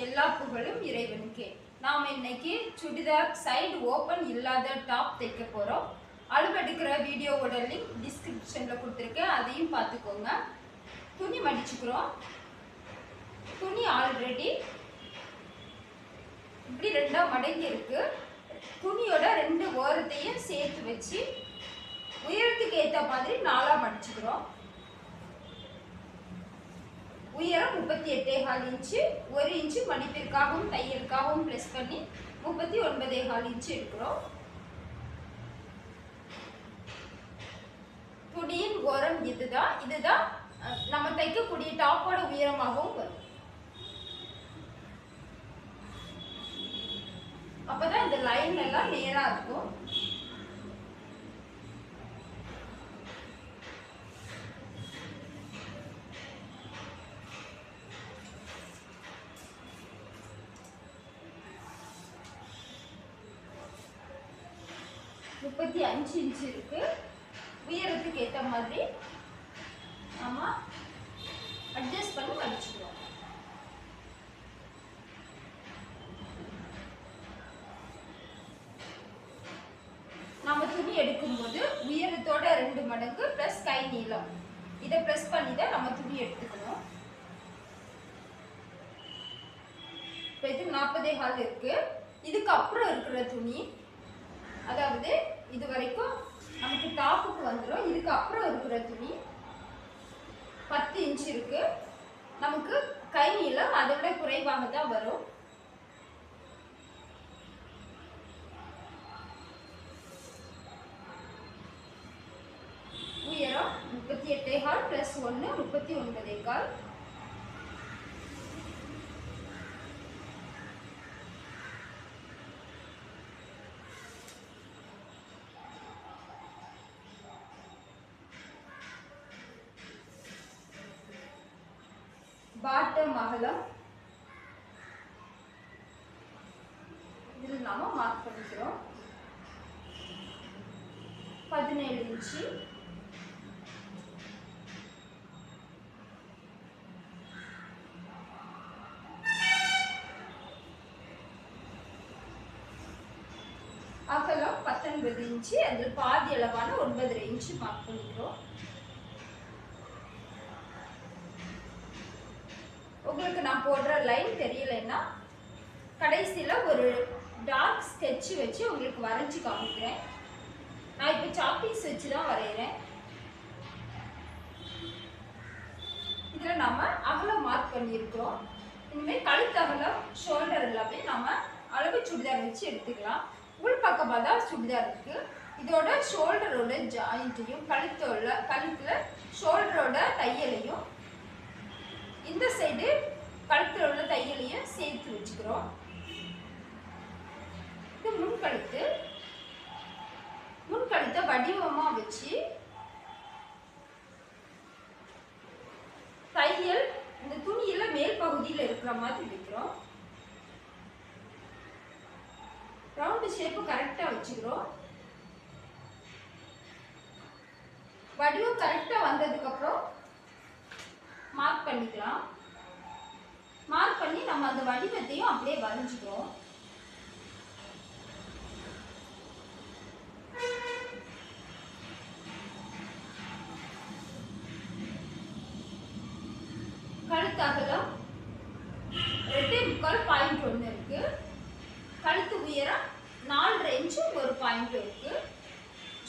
எல்லா புகழும் இறைவனுக்கே. நாம் இன்னைக்கு சுடிதார் சைடு ஓப்பன் இல்லாத டாப் தைக்க போகிறோம். அளவெடுக்கிற வீடியோவோட லிங்க் டிஸ்கிரிப்ஷனில் கொடுத்துருக்கேன், அதையும் பார்த்துக்கோங்க. துணி மடிச்சுக்கிறோம். துணி ஆல்ரெடி இப்படி ரெண்டாக மடங்கி இருக்கு. துணியோட ரெண்டு ஓரத்தையும் சேர்த்து வச்சு உயரத்துக்கு ஏற்ற மாதிரி நாலாக மடிச்சுக்கிறோம். உயரம் 38.4 இன்ச்சு, 1 இன்ச்சு மடிப்பிற்காகவும் தையலுக்காகவும் ப்ளஸ் பண்ணி 39.4 இன்ச்சு எடுக்கிறோம். துணியின் ஓரம் இதுதான் நம்ம தைக்கக்கூடிய டாப்போட உயரமாகவும் வரும். அப்பதான் இந்த லைன் எல்லாம் நேரா இருக்கும். முப்பத்தி 5 இன்ச்சு இருக்கு. உயரத்துக்கு ஏற்ற மாதிரி நாம அட்ஜஸ்ட் பண்ணி மடிச்சுக்கிறோம். நம்ம துணி எடுக்கும்போது உயரத்தோட 2 மடங்கு பிளஸ் கை நீளம், இதை பிளஸ் பண்ணி தான் நம்ம துணி எடுத்துக்கணும். இப்போ இது 40.4 இருக்கு. இதுக்கு அப்புறம் இருக்கிற துணி, அதாவது இது வரைக்கும் நமக்கு டாப்புக்கு வந்துடும். இதுக்கு அப்புறம் இருக்கிற துணி 10 இன்ச்சு இருக்கு. நமக்கு கை நீளம் அதை விட குறைவாக தான் வரும். உயரம் 38.4 பிளஸ் 1 39.4. பாட்டம் அகலம் இதில் நாம மார்க் பண்ணிக்கிறோம். 17 இன்ச்சு. அகலம் 19 இன்ச்சு. அதில் பாதி அளவான 9.5 இன்ச்சு மார்க் பண்ணிக்கிறோம். உங்களுக்கு நான் போடுற லைன் தெரியலைன்னா கடைசியில் ஒரு டார்க் ஸ்கெட்ச் வச்சு உங்களுக்கு வரைஞ்சி காமிக்கிறேன். நான் இப்போ சாப்பீஸ் வச்சு தான் வரைகிறேன். இதில் நாம் அகலம் மார்க் பண்ணியிருக்கிறோம். இனிமேல் கழுத்து அகலம், ஷோல்டர் எல்லாமே நாம் அளவு சுடிதார் வச்சு எடுத்துக்கலாம். உள் பக்கமாக தான் சுடிதார் இருக்குது. இதோட ஷோல்டரோட ஜாயிண்ட்டையும் கழுத்தில் ஷோல்டரோட தையலையும் இந்த சைடு கழுத்தில் உள்ள தையலையும் சேர்த்து வச்சுக்கிறோம். இது முன்கழுத்தை வடிவமாக வச்சு தையல் இந்த துணியில மேல் பகுதியில் இருக்கிற மாதிரி வைக்கிறோம். ரவுண்டு ஷேப்பு கரெக்டாக வச்சுக்கிறோம். வடிவம் கரெக்டாக வந்ததுக்கப்புறம் மார்க் பண்ணிக்கலாம். மார்க் பண்ணி நம்ம அந்த வடிவத்தையும் அப்படியே வரைஞ்சிக்கிறோம். கழுத்து அகலம் 2.25 இருக்கு. கழுத்து உயரம் 4.5 இன்ச்சு 1 பாயிண்ட் இருக்கு.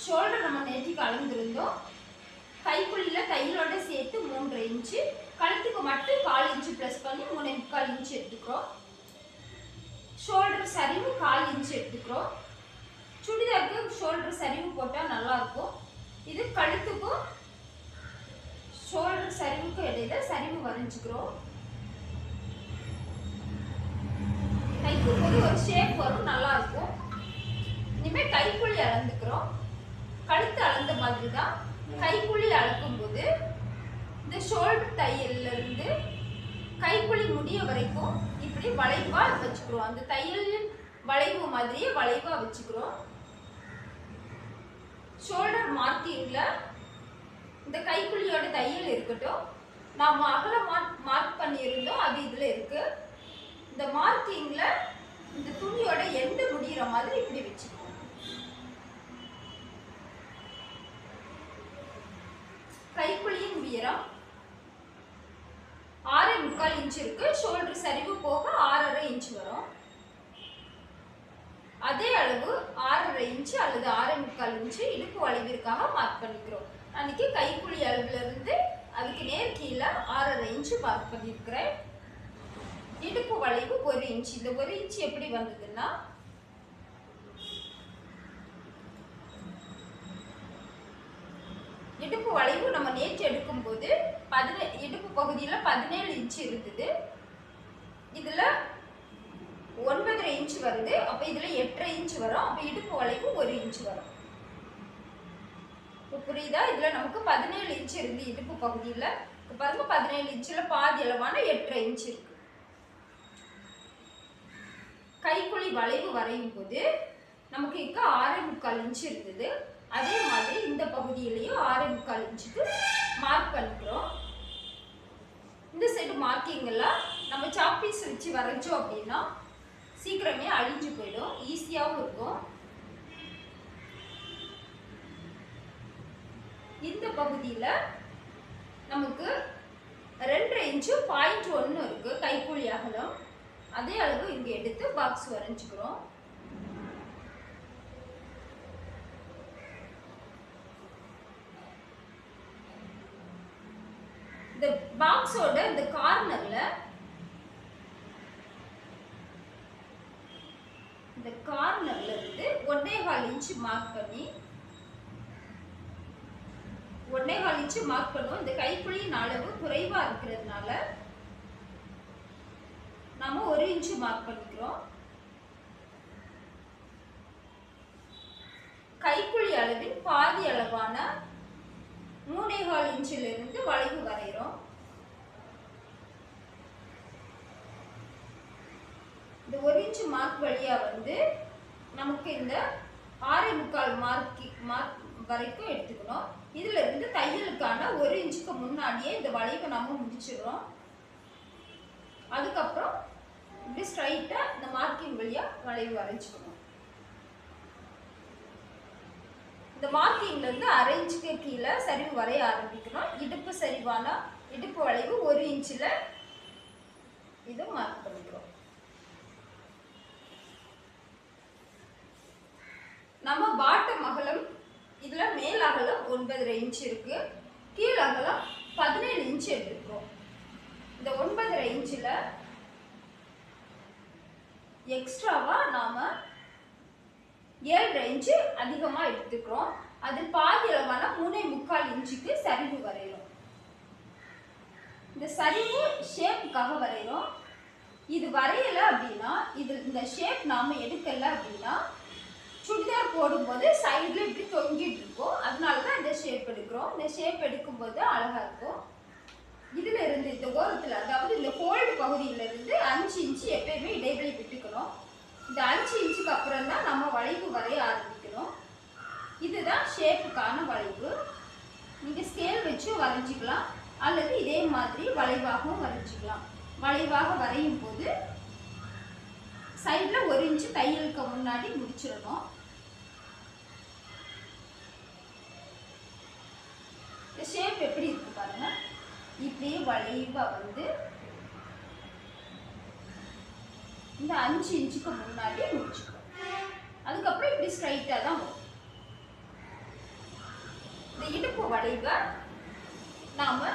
ஷோல்டர் நம்ம நேற்றுக்கு அளந்திருந்தோம். கைக்குள்ளில தையலோட சேர்த்து 3.5 இன்ச்சு. கழுத்துக்கு மட்டும் 1/4 இன்ச்சு ப்ளஸ் பண்ணி 3.25 இன்ச்சு எடுத்துக்கிறோம். ஷோல்டர் சரிவு 1/4 இன்ச்சு எடுத்துக்கிறோம். சுடிதாருக்கு ஷோல்டர் சரிவு போட்டால் நல்லாயிருக்கும். இது கழுத்துக்கும் ஷோல்டர் சரிவுக்கும் இடையில சரிவு வரைஞ்சிக்கிறோம். தைக்கும் போது ஒரு ஷேப் வரும், நல்லாயிருக்கும். இனிமேல் கைக்குள்ளி அளந்துக்கிறோம். கழுத்து அளந்த மாதிரி தான் கைக்குள்ளி அளக்கும் போது இந்த ஷோல்டர் தையல்ல இருந்து கைக்குள்ளி முடிய வரைக்கும் இப்படி வளைவா வச்சுக்கிறோம். அந்த தையல் வளைவு மாதிரியே வளைவா வச்சுக்கிறோம். ஷோல்டர் மார்க்கிங்ல இந்த கைக்குள்ளியோட தையல் இருக்கட்டும். நாம அகல மார்க் பண்ணியிருந்தோம், அது இதுல இருக்கு. இந்த மார்க்கிங்ல இந்த துணியோட எண்டு முடிகிற மாதிரி இப்படி வச்சுக்கணும். கைக்குழியின் உயரம் 6.25 இன்ச் இருக்கு. ஷோல்டர் சரிவு போக 6.5 இன்ச் வரும். அதே அளவு 6.5 இன்ச் அல்லது 6.25 இன்ச் இடுப்பு வளைவிற்காக மார்க் பண்ணிக்கிறோம். அன்னைக்கு கைக்குழி அளவுல இருந்து அதுக்கு நேர் கீழே 6.5 இன்ச் மார்க் பண்ணியிருக்கிறேன். இடுப்பு வளைவு 1 இன்ச். இந்த 1 இன்ச் எப்படி வந்ததுன்னா இடுப்பு வளைவு நம்ம நேற்று எடுக்கும் போது இடுப்பு பகுதியில 17 இன்ச் இருந்தது. இதுல 9.5 இன்ச் வருது. அப்ப இதுல 8.5 இன்ச் வரும். அப்ப இடுப்பு வளைவு 1 இன்ச் வரும். புரியுதா? இதுல நமக்கு 17 இன்ச் இருந்து இடுப்பு பகுதியில பாருங்க 17 இன்ச்ல பாதி அளவான 8.5 இன்ச் இருக்கு. கைக்குழி வளைவு வரையும் போது நமக்கு இங்க 6.25 இன்ச் இருந்தது. அதே மாதிரி இந்த பகுதியிலையும் 6.25 இன்ச்சுக்கு மார்க் பண்ணிக்கிறோம். இந்த சைடு மார்க்கிங் எல்லாம் நம்ம சாப்பீஸ் வச்சு வரைஞ்சோம் அப்படின்னா சீக்கிரமே அழிஞ்சு போயிடும். ஈஸியாகவும் இருக்கும். இந்த பகுதியில நமக்கு 2.5 இன்ச்சு 0.1 இருக்கு கைக்குழி அகலம். அதே அளவு இங்க எடுத்து பாக்ஸ் வரைஞ்சுக்கிறோம். இந்த பாக்ஸோட இந்த கார்னர்ல இருந்து 1.25 இன்ச் மார்க் பண்ணி 1.25 இன்ச் மார்க் பண்ணுவோம். இந்த கைக்குழியின் அளவு குறைவா இருக்கிறதுனால நாம 1 இன்ச் மார்க் பண்ணிக்கிறோம். கைக்குழி அளவின் பாதி அளவான 3.25 இன்ச்சில் இருந்து வளைவு வரைகிறோம். இந்த 1 இன்ச் மார்க் வழியா வந்து நமக்கு இந்த 6.25 மார்க் வரைக்கும் எடுத்துக்கணும். இதுல இருந்து தையலுக்கான 1 இன்ச்சுக்கு முன்னாடியே இந்த வளைவை நாம முடிச்சிடுறோம். அதுக்கப்புறம் இப்படி ஸ்ட்ரைட்டா இந்த மார்க்கிங் வழியா வளைவு வரைஞ்சுக்கணும். இந்த மார்க்கிங்ல இருந்து 1/2 இன்ச்சுக்கு கீழே சரிவு வரைய ஆரம்பிக்கணும். இடுப்பு சரிவான இடுப்பு வளைவு 1 இன்ச்சில் இது மார்க் பண்ணிக்கிறோம். நம்ம பாட்டம் அகலம் இதுல மேல் அகலம் 9.5 இன்ச் இருக்கு. கீழ் அகலம் 17 இன்ச் எடுத்துக்கிறோம். இந்த 9.5 இன்ச்சில் எக்ஸ்ட்ராவா நாம 7.5 இன்ச் அதிகமா எடுத்துக்கிறோம். அது பாதி அளவான 3.25 இன்ச்சுக்கு சரிவு வரைகிறோம். இந்த சரிவு ஷேப்புக்காக வரைகிறோம். இது வரையல அப்படின்னா இந்த ஷேப் நாம எடுக்கல அப்படின்னா சுடிதார் போடும்போது சைடில் இப்படி தொங்கிட்டு இருக்கும். அதனால தான் இந்த ஷேப் எடுக்கிறோம். இந்த ஷேப் எடுக்கும்போது அழகா இருக்கும். இதுல இருந்து இந்த ஓரத்தில் அதாவது இந்த ஃபோல்டு பகுதியிலிருந்து 5 இன்ச்சு எப்பயுமே இடைவெளி விட்டுக்கணும். இந்த 5 இன்ச்சுக்கு அப்புறம் தான் நம்ம வளைவு வரைய ஆரம்பிக்கணும். இதுதான் ஷேப்புக்கான வளைவு. நீங்கள் ஸ்கேல் வச்சு வரைஞ்சிக்கலாம் அல்லது இதே மாதிரி வளைவாகவும் வரைஞ்சிக்கலாம். வளைவாக வரையும் போது சைடில் 1 இன்ச்சு தையலுக்கு முன்னாடி முடிச்சிடணும். இந்த ஷேப் எப்படி இருக்கு பாருங்க. இப்படியே வளைவா வந்து இந்த 5 இன்ச்சுக்கு முன்னாடி முடிச்சுக்கணும். அதுக்கப்புறம் இப்படி ஸ்ட்ரைட்டாக தான் வரும். இந்த இடுப்பு வளைவை நாம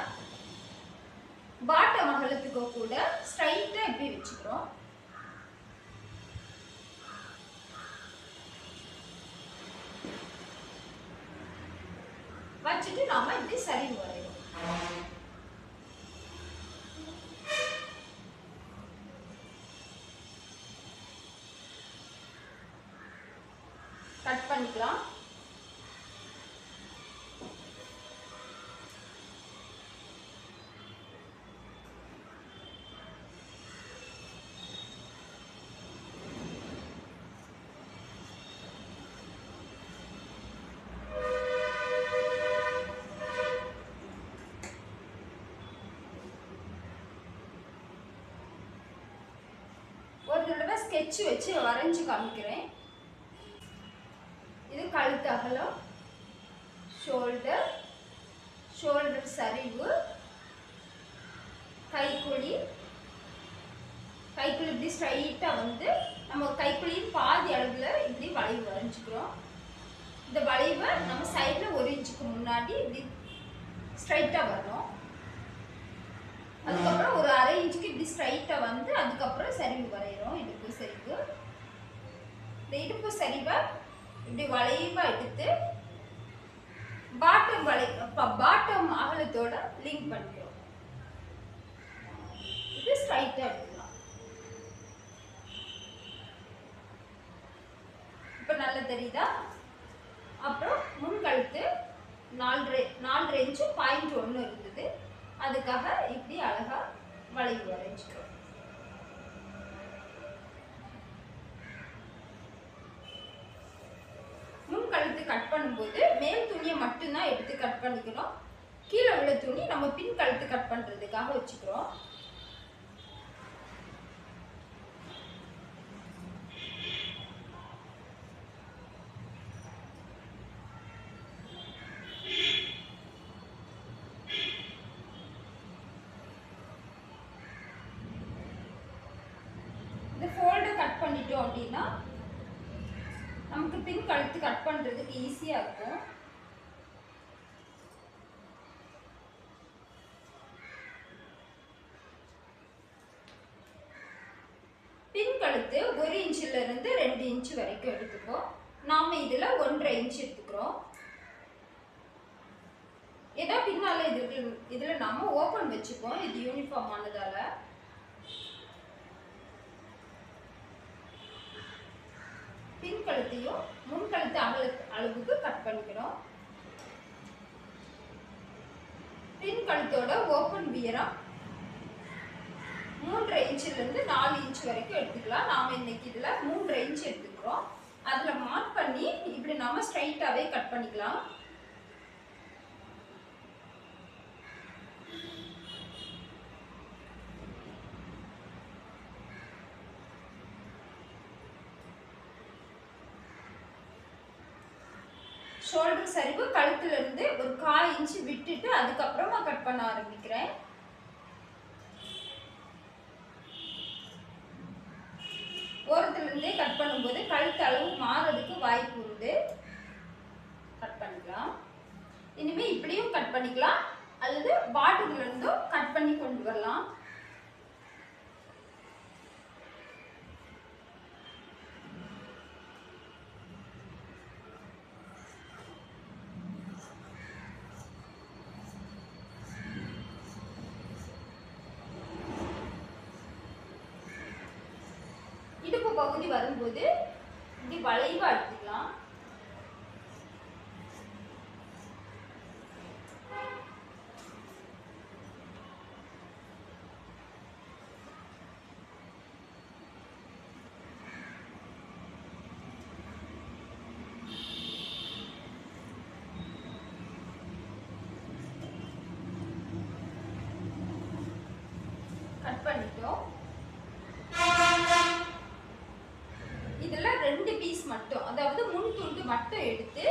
பாட்டம் அகலத்துக்கு கூட ஸ்ட்ரைட்டாக இப்படி வச்சுக்கிறோம். வச்சுட்டு நாம இப்படி சரிவு வரைவோம். கட் பண்ணிக்கலாம். தடவை ஸ்கெட்ச் வச்சு வரைஞ்சு காமிக்கிறேன். இது கழுத்து அகலம், ஷோல்டர், ஷோல்டர் சரிவு, கைக்குழி இப்படி ஸ்ட்ரைட்டா வந்து நம்ம கைக்குழியின் பாதி அளவுல இப்படி வளைவு வரைஞ்சுக்கிறோம். இந்த வளைவை நம்ம சைட்ல 1 இன்ச்சுக்கு முன்னாடி இப்படி ஸ்ட்ரைட்டா வரணும். அதுக்கப்புறம் ஒரு 1/2 இன்ச்சுக்கு இப்படி ஸ்ட்ரைட்டா வந்து அதுக்கப்புறம் சரிவு வரைகிறோம். இடுப்பு சரிவு. இந்த இடுப்பு சரிவை இப்படி வளைவா எடுத்து பாட்டம் அகலத்தோட லிங்க் பண்ணிக்கிறோம். இது ஸ்ட்ரைட்டா எடுக்கலாம். இப்ப நல்லா தெரியுதா? அப்புறம் முன்கழுத்து 4.5 இன்ச்சு 0.1 இருந்தது. அதுக்காக இப்படி அழகா வளைவு வரைஞ்சுக்கிறோம். முன்கழுத்து கட் பண்ணும்போது மேல் துணியை மட்டும்தான் எடுத்து கட் பண்ணிக்கணும். கீழே உள்ள துணி நம்ம பின் கழுத்து கட் பண்றதுக்காக வச்சுக்கிறோம். கட் பண்ணிட்டோம் அப்படின்னா நமக்கு பின் கழுத்து கட் பண்றதுக்கு ஈஸியா இருக்கும். பின் கழுத்து 1 இன்ச்சில இருந்து 2 இன்ச் வரைக்கும் எடுத்துக்கோம். நாம இதுல 1.5 இன்ச் எடுத்துக்கிறோம். ஏன்னா பின்னால இதுல நாம ஓபன் வச்சுப்போம். இது யூனிஃபார்ம் ஆனதால பின் கழுத்தையும் முன் கழுத்து அளவுக்கு கட் பண்ணிக்கிறோம். பின் கழுத்தோட ஓபன் உயரம் 3.5 இன்ச்சில இருந்து 4 இன்ச் வரைக்கும் எடுத்துக்கலாம். நாம இன்னைக்கு இதுல 3.5 இன்ச் எடுத்துக்கிறோம். அதுல மார்க் பண்ணி இப்படி நாம ஸ்ட்ரைட்டாவே கட் பண்ணிக்கலாம். ஷோல்டர் சரிவு கழுத்துல இருந்து ஒரு 1/4 இன்ச் விட்டுட்டு அதுக்கப்புறமா கட் பண்ண ஆரம்பிக்கிறேன். ஓரத்துல இருந்தே கட் பண்ணும்போது கழுத்து அளவு மாறதுக்கு வாய்ப்பு உண்டு. கட் பண்ணிக்கலாம். இனிமே இப்படியும் கட் பண்ணிக்கலாம் அல்லது பாட்டத்துல இருந்தும் கட் பண்ணி கொண்டு வரலாம். இடுப்பு பகுதி வரும்போது இப்படி வளைவா எடுத்துக்கலாம். கட் பண்ணிட்டோம். இதுல 2 பீஸ் மட்டும், அதாவது முன் துண்டு மட்டும் எடுத்து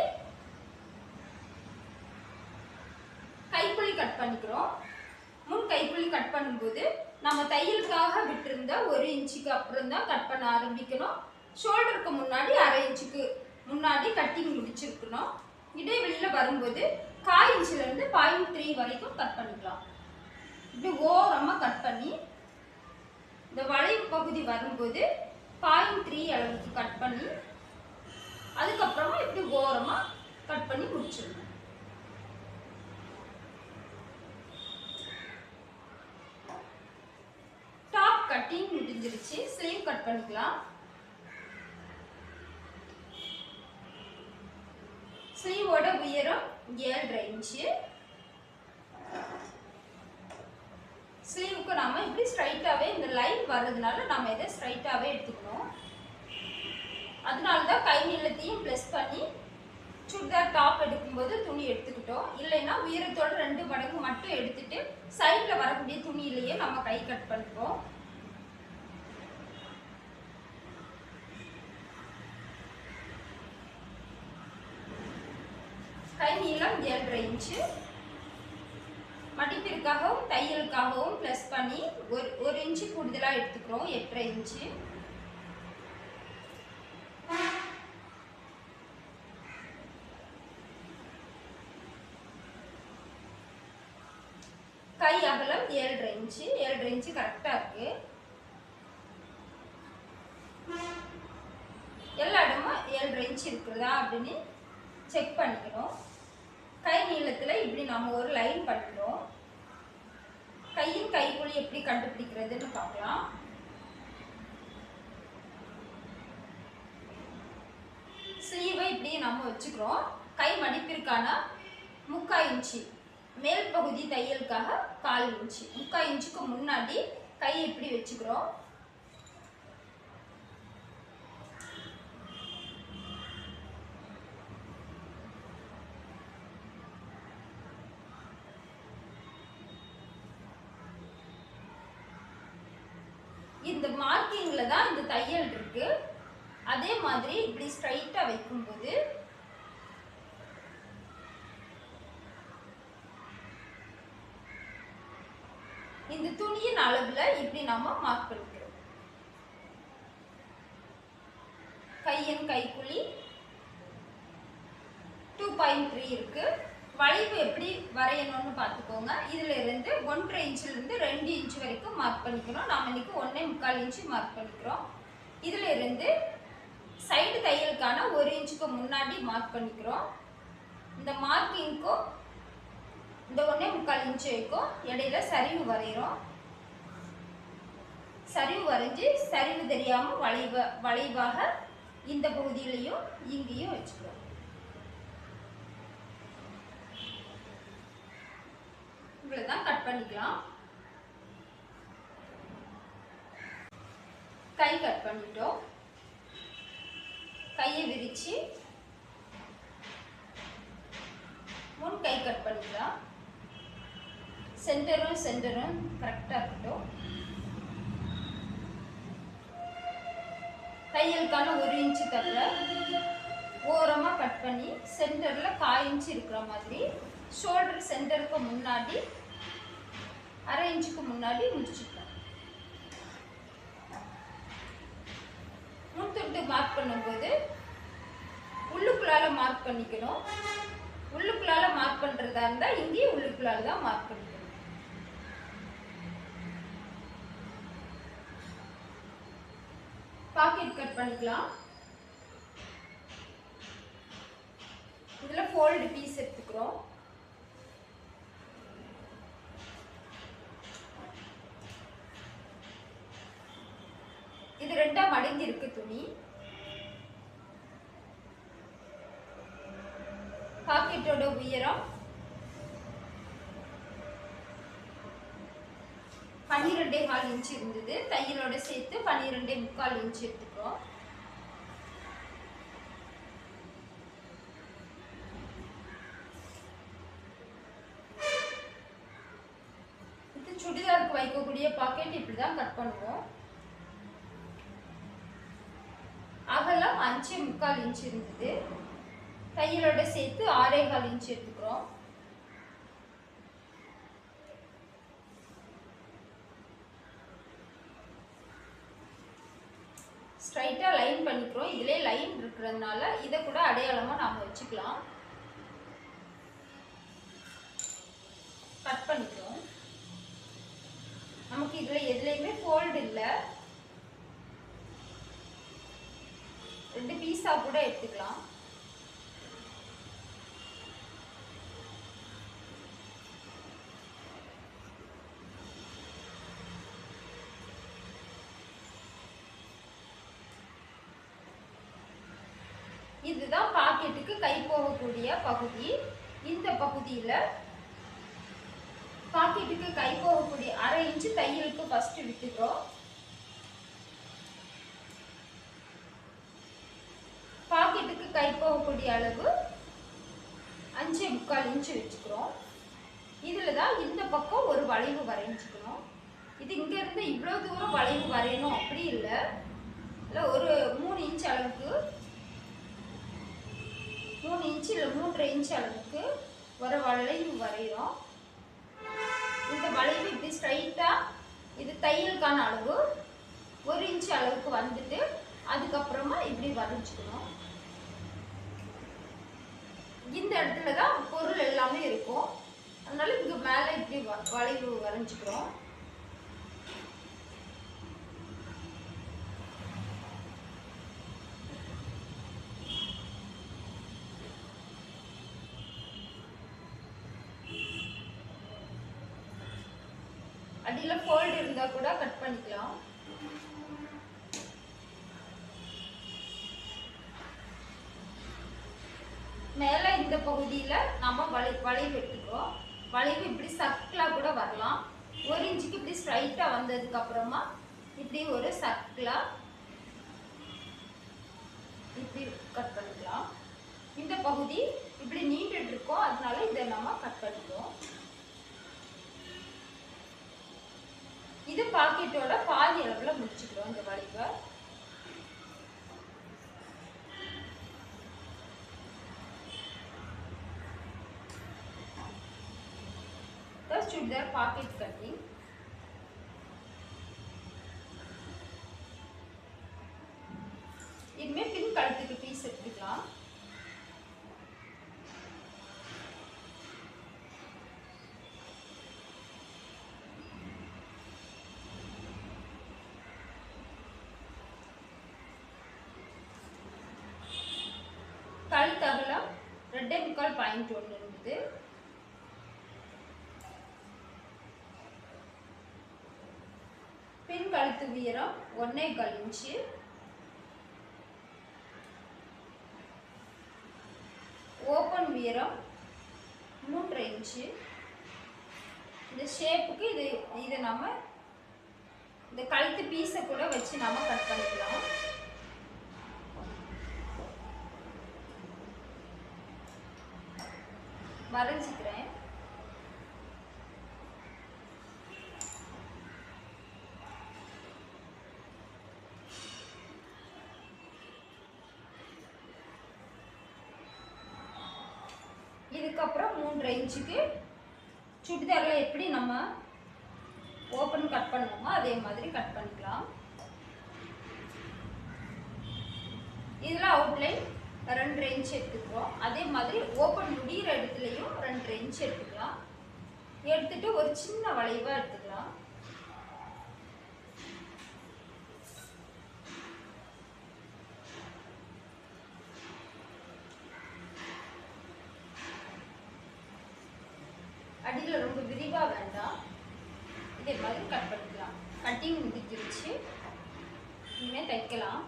கைக்குழி கட் பண்ணிக்கிறோம். முன் கைக்குழி கட் பண்ணும்போது நம்ம தையலுக்காக விட்டிருந்த 1 இன்ச்சுக்கு அப்புறம் தான் கட் பண்ண ஆரம்பிக்கணும். ஷோல்டருக்கு முன்னாடி 1/2 இன்ச்சுக்கு முன்னாடி கட்டிங் முடிச்சிருக்கணும். இடைவெளியில வரும்போது 1/4 இன்ச்ல இருந்து 0.3 வரைக்கும் கட் பண்ணிக்கலாம். இப்படி ஓரமா கட் பண்ணி இந்த வளைவு பகுதி வரும்போது 0.3 அளவுக்கு கட் பண்ணி அதுக்கப்புறமா இப்படி ஓரமா கட் பண்ணி முடிச்சிடணும். டாப் கட்டிங் முடிஞ்சிருச்சு. ஸ்லீவ் கட் பண்ணிக்கலாம். ஸ்லீவோட உயரம் 7.5 இன்ச்சு. ஸ்லீவுக்கு நாம இப்படி ஸ்ட்ரைட்டாவே இந்த லைன் வர்றதுனால நாம இதை ஸ்ட்ரைட்டாவே எடுத்துக்கணும். அதனாலதான் கை நீளத்தையும் ப்ளஸ் பண்ணி சுடிதார் டாப் எடுக்கும்போது துணி எடுத்துக்கிட்டோம். இல்லைன்னா உயரத்தோட 2 மடங்கு மட்டும் எடுத்துட்டு சைட்ல வரக்கூடிய துணியிலேயே நம்ம கை கட் பண்ணிப்போம். அகலம் 7.5 இன்ச்சு. மடிப்பிற்காகவும் தையலுக்காகவும் ப்ளஸ் பண்ணி ஒரு இன்ச்சு கூடுதலாக எடுத்துக்கிறோம், 8.5 இன்ச்சு. கை அகலம் 7.5 இன்ச்சு. 7.5 இன்ச்சு கரெக்டாக இருக்கு. எல்லா இடமும் 7.5 இன்ச்சு இருக்குதா அப்படின்னு செக் பண்ணிக்கணும். கை நீளத்தில் இப்படி நம்ம ஒரு லைன் பண்ணிக்கிறோம். கையின் கைக்குழி எப்படி கண்டுபிடிக்கிறதுன்னு பார்க்கலாம். ஸ்லீவை இப்படி நம்ம வச்சுக்கிறோம். கை மடிப்பிற்கான 3/4 இன்ச்சு, மேல் பகுதி தையலுக்காக 1/4 இன்ச்சு. 3/4 இன்ச்சுக்கு முன்னாடி கை இப்படி வச்சுக்கிறோம். இந்த மார்க்கிங்ல தான் இந்த தையல் இருக்கு. அதே மாதிரி இப்படி ஸ்ட்ரைட்டா வைக்கும்போது இந்த துணியின் அளவுல இப்படி நாம மார்க் பண்ணிக்கிறோம். கையின் கைக்குழி 2.3 இருக்கு. வளைவு எப்படி வரையணும்னு பார்த்துக்கோங்க. இதுல இருந்து 1.5 இன்ச்ல இருந்து 2 இன்ச் வரைக்கும் மார்க் பண்ணிக்கணும். நாம இன்னைக்கு 1.25 இன்ச் மார்க் பண்ணிக்கிறோம். இதுல இருந்து சைடு தையலுக்கான 1 இன்ச்சுக்கு முன்னாடி மார்க் பண்ணிக்கிறோம். இந்த மார்க்கிங்க்கும் இந்த 1.25 இன்ச்சுக்கும் இடையில சரிவு வரைகிறோம். சரிவு வரைஞ்சி சரிவு தெரியாம வளைவாக இந்த பகுதியிலையும் இங்கேயும் வச்சுக்கிறோம். இவ்வளவுதான், கட் பண்ணிக்கலாம். கை கட் பண்ணிட்டோம். கையை விரிச்சு முன் கை கட் பண்ணிக்கலாம். சென்டரும் கரெக்டா இருக்கட்டும். தையலுக்கான 1 இன்ச்சு தவிர ஓரமா கட் பண்ணி சென்டர்ல 1/4 இன்ச்சு இருக்கிற மாதிரி ஷோல்டர் சென்டருக்கு முன்னாடி 1/2 இன்ச்சுக்கு முன்னாடி முடிச்சுக்கலாம். முன்துட்டு மார்க் பண்ணும்போது உள்ளுக்குள்ளால மார்க் பண்ணிக்கணும். உள்ளுக்குள்ளால மார்க் பண்றதா இருந்தா இங்கே உள்ளுக்குள்ளால தான் மார்க் பண்ணிக்கணும். பாக்கெட் கட் பண்ணிக்கலாம். இதுல ஃபோல்டு பீஸ் எடுத்துக்கிறோம். இது ரெண்டா மடங்கி இருக்கு துணி. பாக்கெட்டோட உயரம் 12.25 இன்ச் இருந்தது. தையலோட சேர்த்து 12.25 இன்ச் எடுத்துக்கிறோம். இது சுடிதாருக்கு வைக்கக்கூடிய பாக்கெட் இப்படிதான் கட் பண்ணுவோம். அகலம் 5.25 இன்ச் இருந்தது. தையலோட சேர்த்து 6.25 இன்ச் எடுத்துக்கிறோம். ஸ்ட்ரைட்டா லைன் பண்ணிக்கிறோம். இதுல லைன் இருக்கிறதுனால இதை கூட அடையாளமா நாம வச்சுக்கலாம். கட் பண்ணிக்கிறோம். நமக்கு இதுல எதுலையுமே ஃபோல்டு இல்லை. 2 பீஸா கூட எடுத்துக்கலாம். இதுதான் பாக்கெட்டுக்கு கை போகக்கூடிய பகுதி. இந்த பகுதியில பாக்கெட்டுக்கு கை போகக்கூடிய 1/2 இன்ச் தையலுக்கு ஃபர்ஸ்ட் விட்டுக்கிறோம். பாக்கெட்டுக்கு கை போகக்கூடிய அளவு 5.25 இன்ச் வச்சுக்கிறோம். இதுலதான் இந்த பக்கம் ஒரு வளைவு வரைஞ்சுக்கணும். இது இங்க இருந்து இவ்வளவு தூரம் வளைவு வரையணும் அப்படி இல்லை. ஒரு 3 இன்ச் அளவுக்கு 3 இன்ச் இல்லை 3.5 இன்ச் அளவுக்கு ஒரு வளைவு வரைகிறோம். இந்த வளைவு இப்படி ஸ்ட்ரைட்டாக இது தையலுக்கான அளவு 1 இன்ச் அளவுக்கு வந்துட்டு அதுக்கப்புறமா இப்படி வரைஞ்சிக்கணும். இந்த இடத்துல தான் பொருள் எல்லாமே இருக்கும். அதனால இங்கே மேலே இப்படி வளைவு வரைஞ்சிக்கிறோம். அடியில் ஃபோல்டு இருந்தால் கூட கட் பண்ணிக்கலாம். மேலே இந்த பகுதியில் நம்ம வளைவு எடுத்துக்கிறோம். வளைவு இப்படி சர்க்கிளாக கூட வரலாம். 1 இன்ச்சுக்கு இப்படி ஸ்ட்ரைட்டாக வந்ததுக்கு அப்புறமா இப்படி ஒரு சர்க்கிளாக இப்படி கட் பண்ணிக்கலாம். இந்த பகுதி இப்படி நீண்டுட்டு இருக்கோம், அதனால இதை நம்ம கட் பண்ணிக்கிறோம். இது பாக்கெட்டோட பாதி அளவில் முடிச்சுக்கிறோம் இந்த வளைவை. Churidar pocket cutting. இனிமே பின் கழுத்துக்கு பீஸ் எடுத்துக்கலாம். கழுத்து அகலம் 2.25 பாயிண்ட் 1 இருந்தது. பின் கழுத்து உயரம் 1.25 இன்ச்சு. ஓப்பன் உயரம் 3 இன்ச்சு. இந்த ஷேப்புக்கு இது நம்ம இந்த கழுத்து பீஸை கூட வச்சு நம்ம கட் பண்ணிக்கலாம். வரைஞ்சிக்கிறேன். இதுக்கப்புறம் 3 இன்ச்சுக்கு சுடிதாரில் எப்படி நம்ம ஓப்பன் கட் பண்ணுவோமோ அதே மாதிரி கட் பண்ணிக்கலாம். இதில் அவுட்லைன் 2 இன்ச் எடுத்துக்கிறோம். அதே மாதிரி ஓப்பன் முடிகிற இடத்துலையும் 2 இன்ச் எடுத்துக்கலாம். எடுத்துட்டு ஒரு சின்ன வளைவாக எடுத்துக்கலாம். அடியில் ரொம்ப விரிவாக வேண்டாம், இதே மாதிரி கட் பண்ணிக்கலாம். கட்டிங் முடிஞ்சிருச்சு, இனிமேல் தைக்கலாம்.